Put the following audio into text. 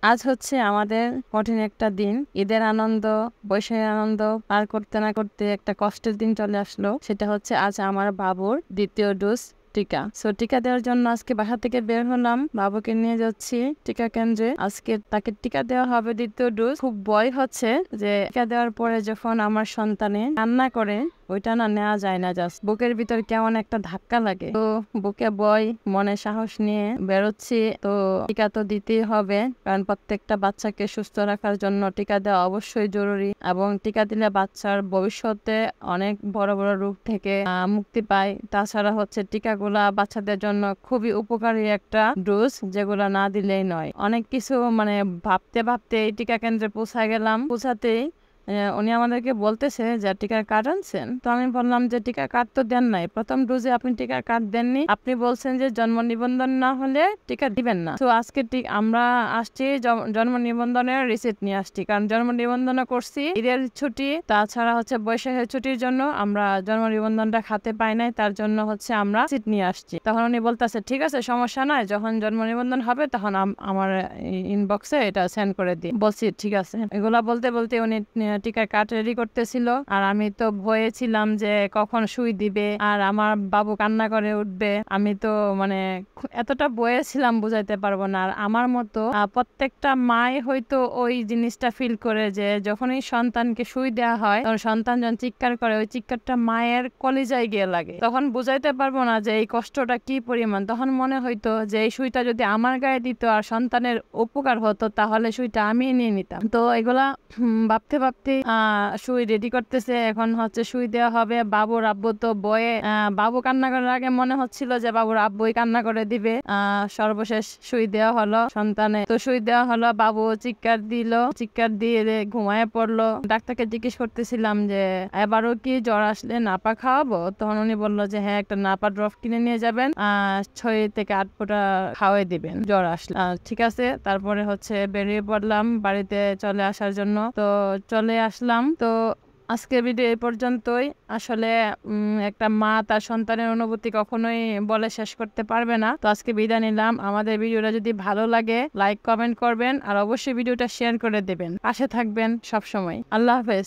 আজ হচ্ছে আমাদের কঠিন একটা দিন। ঈদের আনন্দ, বৈশাখের আনন্দ পার করতে না করতে একটা কষ্টের দিন চলে আসলো। সেটা হচ্ছে আজ আমার বাবুর দ্বিতীয় ডোজ টিকা। টিকা দেওয়ার জন্য আজকে বাসা থেকে বের হলাম, বাবুকে নিয়ে যাচ্ছি টিকা কেন্দ্রে। আজকে তাকে টিকা দেওয়া হবে দ্বিতীয় ডোজ। খুব ভয় হচ্ছে যে টিকা দেওয়ার পরে যখন আমার সন্তানে কান্না করে, ওইটা না নেওয়া যায় না, জাস্ট বুকের ভিতর কেমন একটা ধাক্কা লাগে। তো বুকে ভয়, মনে সাহস নিয়ে বেরোচ্ছি। তো টিকা তো দিতেই হবে, কারণ প্রত্যেকটা বাচ্চাকে সুস্থ রাখার জন্য টিকা দেওয়া অবশ্যই জরুরি, এবং টিকা দিলে বাচ্চার ভবিষ্যতে অনেক বড় বড় রোগ থেকে মুক্তি পায়। তাছাড়া হচ্ছে টিকাগুলা বাচ্চাদের জন্য খুবই উপকারী একটা ডোজ, যেগুলা না দিলেই নয়। অনেক কিছু মানে ভাবতে ভাবতে এই টিকা কেন্দ্রে পৌঁছা গেলাম। পৌঁছাতেই উনি আমাদেরকে বলতেছে যে টিকার কার্ড আনছেন। তো আমি বললাম যে টিকার কার্ড তো দেন নাই, প্রথম ডোজে আপনি টিকার কার্ড দেননি, আপনি বলছেন যে জন্ম নিবন্ধন না হলে টিকা দিবেন না। তো আজকে আমরা আসছি জন্ম নিবন্ধনের রিসিপ্ট নিয়ে আসছি, কারণ জন্ম নিবন্ধন করছি ঈদের ছুটি, তাছাড়া হচ্ছে বৈশাখের ছুটির জন্য আমরা জন্ম নিবন্ধনটা খাতে পাই নাই, তার জন্য হচ্ছে আমরা রিসিপ্ট নিয়ে আসছি। তখন উনি বলতেছে ঠিক আছে, সমস্যা নাই, যখন জন্ম নিবন্ধন হবে তখন আমার ইনবক্সে এটা সেন্ড করে দিই। বলছি ঠিক আছে। এগুলা বলতে বলতে উনি টিকার কার্ড রেডি করতেছিল, আর আমি তো ভয়ে ছিলাম যে কখন সুই দিবে আর আমার বাবু কান্না করে উঠবে। আমি তো মানে এতটা ভয়ে ছিলাম, বুঝাইতে পারবো না। আর আমার মতো প্রত্যেকটা মাই হয়তো ওই জিনিসটা ফিল করে যে যখনই সন্তানকে সুই দেওয়া হয়, তখন সন্তান যখন চিৎকার করে, ওই চিৎকারটা মায়ের কলিজায় গিয়ে লাগে। তখন বুঝাইতে পারবো না যে এই কষ্টটা কি পরিমাণ। তখন মনে হইতো যে এই সুইটা যদি আমার গায়ে দিত আর সন্তানের উপকার হতো, তাহলে সুইটা আমি নিয়ে নিতাম। তো এগুলা ভাবতে ভাবতে সুই রেডি করতেছে, এখন হচ্ছে সুই দেওয়া হবে। বাবুর আব্বু তো বয়ে, বাবু কান্না করার আগে মনে হচ্ছিল যে বাবুর আব্বুই কান্না করে দিবে। সর্বশেষ সুই দেওয়া হলো সন্তানে। তো সুই দেওয়া হলো, বাবু চিৎকার দিল, চিৎকার দিয়ে ঘুমায় পড়লো। ডাক্তারকে জিজ্ঞেস করতেছিলাম যে এবারও কি জ্বর আসলে নাপা খাওয়াবো? তখন উনি বললো যে হ্যাঁ, একটা নাপা ড্রপ কিনে নিয়ে যাবেন, 6 থেকে 8 ফোঁটা খাওয়াই দিবেন জ্বর আসলে। ঠিক আছে। তারপরে হচ্ছে বেরিয়ে পড়লাম বাড়িতে চলে আসার জন্য। তো চলে আসলাম। তো আজকের ভিডিও এই পর্যন্তই। আসলে একটা মা তার সন্তানের অনুভূতি কখনোই বলে শেষ করতে পারবে না। তো আজকে বিদায় নিলাম। আমাদের ভিডিওটা যদি ভালো লাগে লাইক কমেন্ট করবেন, আর অবশ্যই ভিডিওটা শেয়ার করে দেবেন। পাশে থাকবেন সব সময়। আল্লাহ হাফেজ।